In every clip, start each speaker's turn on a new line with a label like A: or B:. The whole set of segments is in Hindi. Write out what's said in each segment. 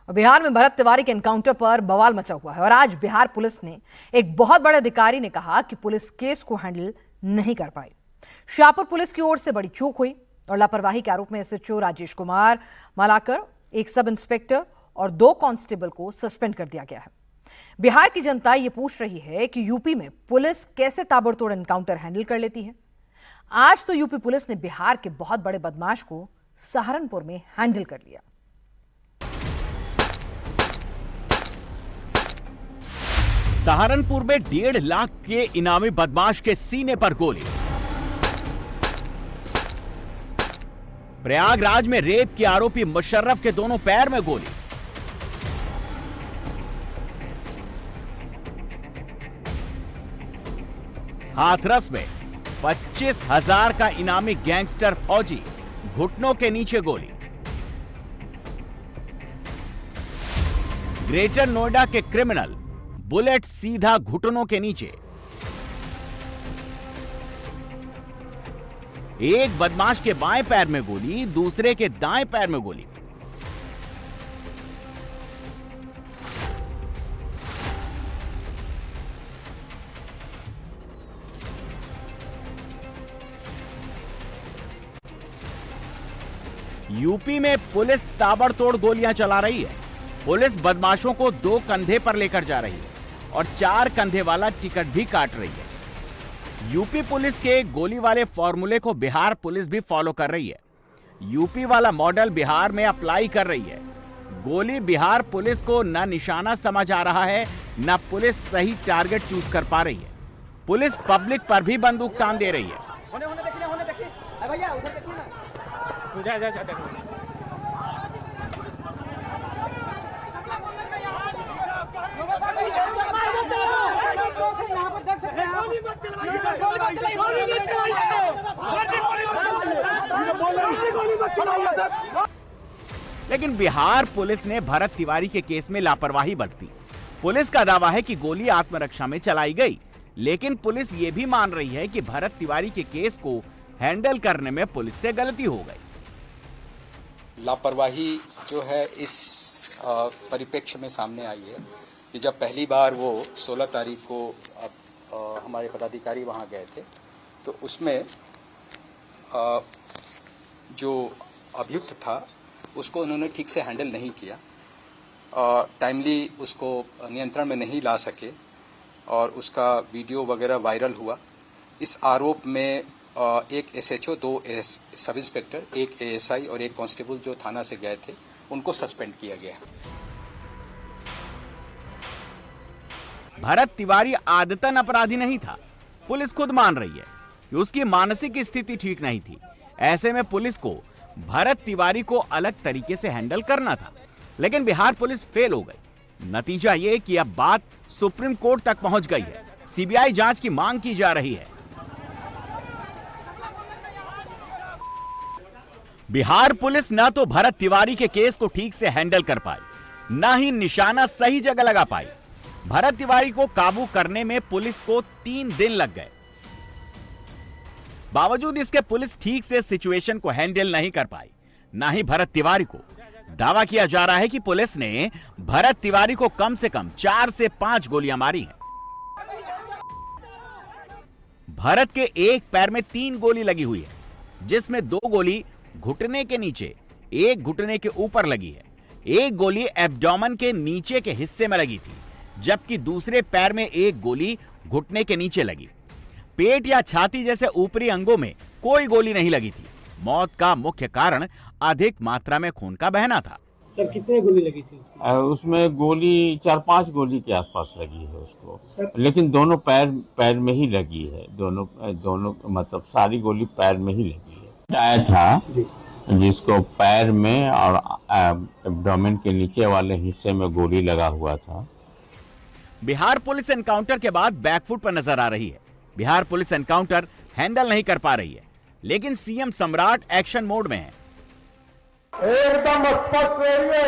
A: और बिहार में भरत तिवारी के एनकाउंटर पर बवाल मचा हुआ है और आज बिहार पुलिस ने एक बहुत बड़े अधिकारी ने कहा कि पुलिस केस को हैंडल नहीं कर पाई। शाहपुर पुलिस की ओर से बड़ी चूक हुई और लापरवाही के आरोप में एसएचओ राजेश कुमार मालाकर, एक सब इंस्पेक्टर और 2 कांस्टेबल को सस्पेंड कर दिया गया है। बिहार की जनता ये पूछ रही है कि यूपी में पुलिस कैसे ताबड़तोड़ एनकाउंटर हैंडल कर लेती है। आज तो यूपी पुलिस ने बिहार के बहुत बड़े बदमाश को सहारनपुर में हैंडल कर लिया।
B: सहारनपुर में 1.5 लाख के इनामी बदमाश के सीने पर गोली। प्रयागराज में रेप के आरोपी मुशर्रफ के दोनों पैर में गोली। हाथरस में 25,000 का इनामी गैंगस्टर फौजी, घुटनों के नीचे गोली। ग्रेटर नोएडा के क्रिमिनल, बुलेट सीधा घुटनों के नीचे। एक बदमाश के बाएं पैर में गोली, दूसरे के दाएं पैर में गोली। यूपी में पुलिस ताबड़तोड़ गोलियां चला रही है। पुलिस बदमाशों को 2 कंधे पर लेकर जा रही है और 4 कंधे वाला टिकट भी काट रही है। यूपी पुलिस के गोली वाले फॉर्मूले को बिहार पुलिस भी फॉलो कर रही है। यूपी वाला मॉडल बिहार में अप्लाई कर रही है। गोली बिहार पुलिस को न निशाना समझ आ रहा है, न पुलिस सही टारगेट चूज कर पा रही है। पुलिस पब्लिक पर भी बंदूक तान दे रही है। लेकिन बिहार पुलिस ने भरत तिवारी के केस में लापरवाही बरती। पुलिस का दावा है कि गोली आत्मरक्षा में चलाई गई, लेकिन पुलिस ये भी मान रही है कि भरत तिवारी के केस को हैंडल करने में पुलिस से गलती हो गई।
C: लापरवाही जो है इस परिप्रेक्ष्य में सामने आई है कि जब पहली बार वो 16 तारीख को हमारे पदाधिकारी वहाँ गए थे, तो उसमें जो अभियुक्त था उसको उन्होंने ठीक से हैंडल नहीं किया, टाइमली उसको नियंत्रण में नहीं ला सके और उसका वीडियो वगैरह वायरल हुआ। इस आरोप में एक एसएचओ, 2 सब इंस्पेक्टर, 1 एएसआई और 1 कांस्टेबल जो थाना से गए थे, उनको सस्पेंड किया गया।
B: भरत तिवारी आदतन अपराधी नहीं था। पुलिस खुद मान रही है कि उसकी मानसिक स्थिति ठीक नहीं थी। ऐसे में पुलिस को भरत तिवारी को अलग तरीके से हैंडल करना था, लेकिन बिहार पुलिस फेल हो गई। नतीजा ये कि अब बात सुप्रीम कोर्ट तक पहुंच गई है। सीबीआई जांच की मांग की जा रही है। बिहार पुलिस न तो भरत तिवारी के केस को ठीक से हैंडल कर पाई, न ही निशाना सही जगह लगा पाई। भरत तिवारी को काबू करने में पुलिस को 3 दिन लग गए। बावजूद इसके पुलिस ठीक से सिचुएशन को हैंडल नहीं कर पाई, ना ही भरत तिवारी को। दावा किया जा रहा है कि पुलिस ने भरत तिवारी को कम से कम 4 से 5 गोलियां मारी हैं। भरत के एक पैर में 3 गोली लगी हुई है, जिसमें 2 गोली घुटने के नीचे, 1 घुटने के ऊपर लगी है। 1 गोली एब्डोमेन के नीचे के हिस्से में लगी थी, जबकि दूसरे पैर में 1 गोली घुटने के नीचे लगी। पेट या छाती जैसे ऊपरी अंगों में कोई गोली नहीं लगी थी। मौत का मुख्य कारण अधिक मात्रा में खून का बहना था।
D: सर, कितने गोली लगी थी
E: उसमें गोली 4-5 गोली के आसपास लगी है उसको, लेकिन दोनों पैर में ही लगी है। दोनों मतलब सारी गोली पैर में ही लगी है। आया था जिसको पैर में और एब्डोमेन के नीचे वाले हिस्से में गोली लगा हुआ था।
B: बिहार पुलिस एनकाउंटर के बाद बैकफुट पर नजर आ रही है। बिहार पुलिस एनकाउंटर हैंडल नहीं कर पा रही है, लेकिन सीएम सम्राट एक्शन मोड में है।
F: एकदम स्पष्ट रहिए,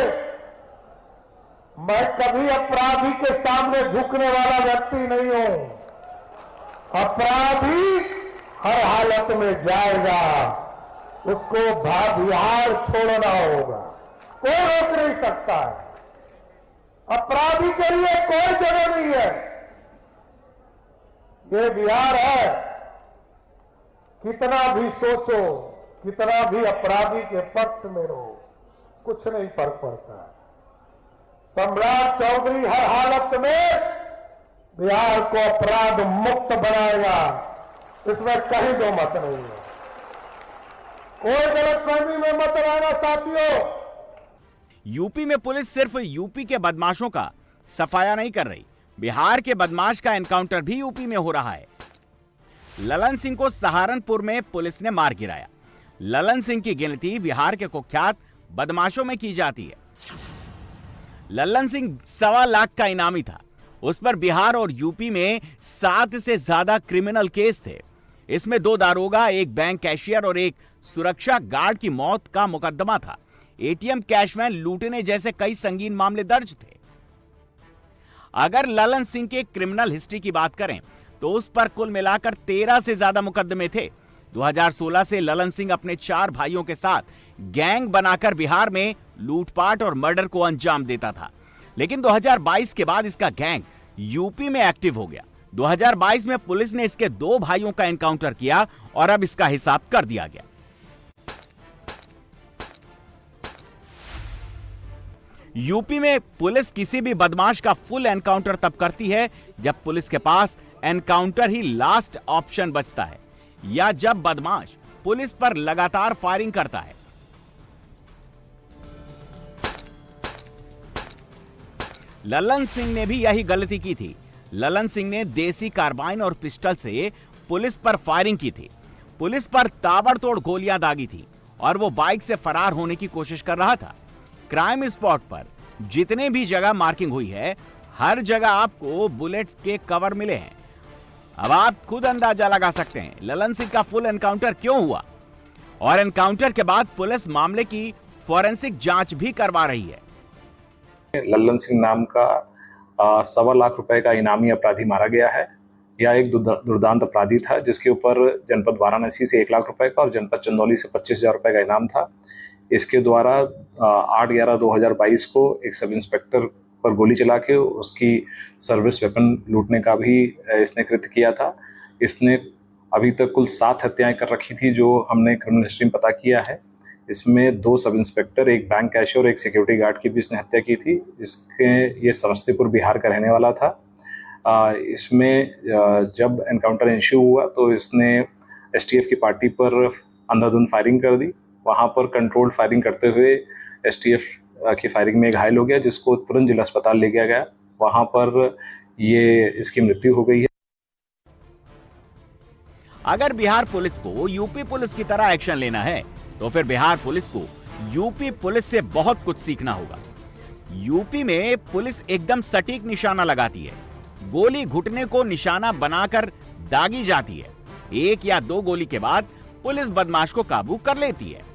F: मैं कभी अपराधी के सामने झुकने वाला व्यक्ति नहीं हूं। अपराधी हर हालत में जाएगा, उसको बिहार छोड़ना होगा, कोई रोक नहीं सकता है। अपराधी के लिए कोई जगह नहीं है। ये बिहार है, कितना भी सोचो, कितना भी अपराधी के पक्ष में रहो, कुछ नहीं फर्क पड़ता है। सम्राट चौधरी हर हालत में बिहार को अपराध मुक्त बनाएगा, इसमें कहीं दो मत नहीं है। कोई गलतफहमी में मत रहना साथियों।
B: यूपी में पुलिस सिर्फ यूपी के बदमाशों का सफाया नहीं कर रही, बिहार के बदमाश का एनकाउंटर भी यूपी में हो रहा है। ललन सिंह को सहारनपुर में पुलिस ने मार गिराया। ललन सिंह की गिनती बिहार के कुख्यात बदमाशों में की जाती है। ललन सिंह 1.25 लाख का इनामी था। उस पर बिहार और यूपी में 7 से ज्यादा क्रिमिनल केस थे। इसमें 2 दारोगा, 1 बैंक कैशियर और 1 सुरक्षा गार्ड की मौत का मुकदमा था। एटीएम कैश वैन लूटने जैसे कई संगीन मामले दर्ज थे। अगर ललन सिंह के क्रिमिनल हिस्ट्री की बात करें तो उस पर कुल मिलाकर 13 से ज्यादा मुकदमे थे। 2016 से ललन सिंह अपने 4 भाइयों के साथ गैंग बनाकर बिहार में लूटपाट और मर्डर को अंजाम देता था। लेकिन 2022 के बाद इसका गैंग यूपी में एक्टिव हो गया। 2022 में पुलिस ने इसके 2 भाइयों का एनकाउंटर किया और अब इसका हिसाब कर दिया गया। यूपी में पुलिस किसी भी बदमाश का फुल एनकाउंटर तब करती है जब पुलिस के पास एनकाउंटर ही लास्ट ऑप्शन बचता है, या जब बदमाश पुलिस पर लगातार फायरिंग करता है। ललन सिंह ने भी यही गलती की थी। ललन सिंह ने देसी कार्बाइन और पिस्टल से पुलिस पर फायरिंग की थी। पुलिस पर ताबड़तोड़ गोलियां दागी थी और वो बाइक से फरार होने की कोशिश कर रहा था। क्राइम स्पॉट पर जितने भी जगह मार्किंग हुई है, हर जगह आपको बुलेट्स के कवर मिले हैं। अब आप खुद अंदाजा लगा सकते हैं ललन सिंह का फुल एनकाउंटर क्यों हुआ, और एनकाउंटर के बाद पुलिस मामले की फॉरेंसिक जांच भी करवा रही है।
D: ललन सिंह नाम का 1.25 लाख रुपए का इनामी अपराधी मारा गया है। यह एक दुर्दांत अपराधी था जिसके ऊपर जनपद वाराणसी से 1 लाख रुपए का और जनपद चंदौली से 25,000 रुपए का इनाम था। इसके द्वारा 8/11/2022 को एक सब इंस्पेक्टर पर गोली चला के उसकी सर्विस वेपन लूटने का भी इसने कृत्य किया था। इसने अभी तक कुल 7 हत्याएं कर रखी थी जो हमने क्रिमिनल हिस्ट्री में पता किया है। इसमें 2 सब इंस्पेक्टर, 1 बैंक कैशियर और 1 सिक्योरिटी गार्ड की भी इसने हत्या की थी। ये समस्तीपुर बिहार का रहने वाला था। इसमें जब एनकाउंटर इश्यू हुआ तो इसने एसटीएफ की पार्टी पर अंधाधुंध फायरिंग कर दी। वहां पर कंट्रोल्ड फायरिंग करते हुए एसटीएफ की फायरिंग में घायल हो गया, जिसको तुरंत जिला अस्पताल ले गया गया। वहां पर ये इसकी मृत्यु हो गई है।
B: अगर बिहार पुलिस को यूपी पुलिस की तरह एक्शन लेना है तो फिर बिहार पुलिस को यूपी पुलिस से बहुत कुछ सीखना होगा। यूपी में पुलिस एकदम सटीक निशाना लगाती है। गोली घुटने को निशाना बनाकर दागी जाती है। 1 या 2 गोली के बाद पुलिस बदमाश को काबू कर लेती है।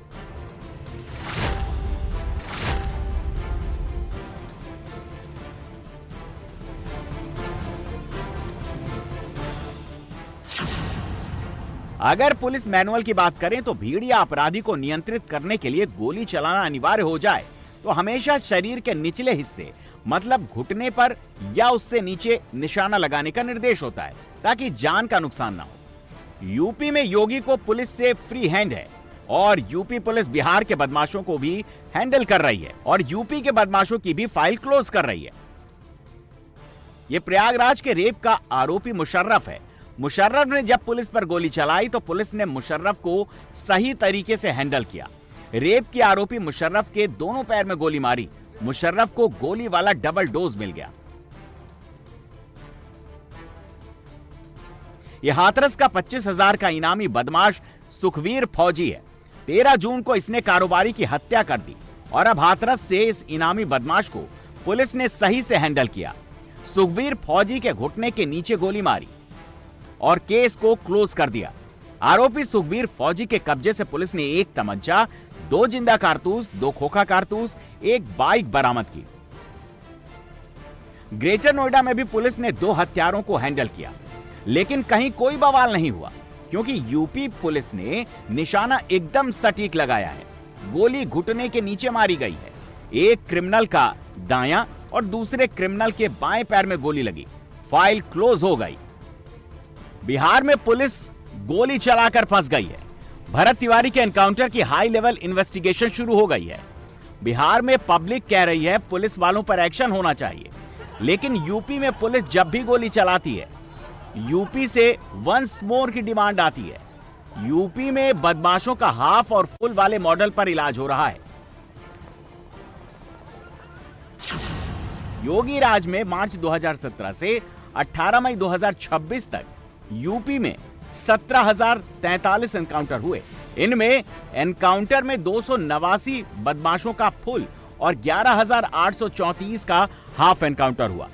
B: अगर पुलिस मैनुअल की बात करें तो भीड़ या अपराधी को नियंत्रित करने के लिए गोली चलाना अनिवार्य हो जाए तो हमेशा शरीर के निचले हिस्से मतलब घुटने पर या उससे नीचे निशाना लगाने का निर्देश होता है ताकि जान का नुकसान ना हो। यूपी में योगी को पुलिस से फ्री हैंड है और यूपी पुलिस बिहार के बदमाशों को भी हैंडल कर रही है और यूपी के बदमाशों की भी फाइल क्लोज कर रही है। यह प्रयागराज के रेप का आरोपी मुशर्रफ है। मुशर्रफ ने जब पुलिस पर गोली चलाई तो पुलिस ने मुशर्रफ को सही तरीके से हैंडल किया। रेप के आरोपी मुशर्रफ के दोनों पैर में गोली मारी। मुशर्रफ को गोली वाला डबल डोज मिल गया। यह हाथरस का 25,000 का इनामी बदमाश सुखवीर फौजी है। 13 जून को इसने कारोबारी की हत्या कर दी और अब हाथरस से इस इनामी बदमाश को पुलिस ने सही से हैंडल किया। सुखवीर फौजी के घुटने के नीचे गोली मारी और केस को क्लोज कर दिया। आरोपी सुखवीर फौजी के कब्जे से पुलिस ने 1 तमंचा, 2 जिंदा कारतूस, 2 खोखा कारतूस, 1 बाइक बरामद की। ग्रेटर नोएडा में भी पुलिस ने 2 हत्यारों को हैंडल किया, लेकिन कहीं कोई बवाल नहीं हुआ क्योंकि यूपी पुलिस ने निशाना एकदम सटीक लगाया है। गोली घुटने के नीचे मारी गई है। एक क्रिमिनल का दायां और दूसरे क्रिमिनल के बाएं पैर में गोली लगी। फाइल क्लोज हो गई। बिहार में पुलिस गोली चलाकर फंस गई है। भरत तिवारी के एनकाउंटर की हाई लेवल इन्वेस्टिगेशन शुरू हो गई है। बिहार में पब्लिक कह रही है पुलिस वालों पर एक्शन होना चाहिए, लेकिन यूपी में पुलिस जब भी गोली चलाती है, यूपी से वंस मोर की डिमांड आती है। यूपी में बदमाशों का हाफ और फुल वाले मॉडल पर इलाज हो रहा है। योगी राज में मार्च 2017 से 18 मई 2026 तक यूपी में 17,043 एनकाउंटर हुए। इनमें एनकाउंटर में 289 बदमाशों का फुल और 11,834 का हाफ एनकाउंटर हुआ।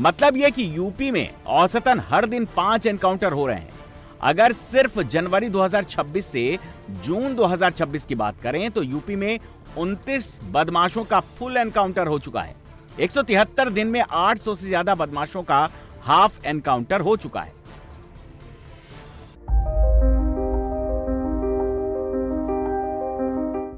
B: मतलब यह कि यूपी में औसतन हर दिन 5 एनकाउंटर हो रहे हैं। अगर सिर्फ जनवरी 2026 से जून 2026 की बात करें तो यूपी में 29 बदमाशों का फुल एनकाउंटर हो चुका है। 173 दिन में 800 से ज्यादा बदमाशों का हाफ एनकाउंटर हो चुका है।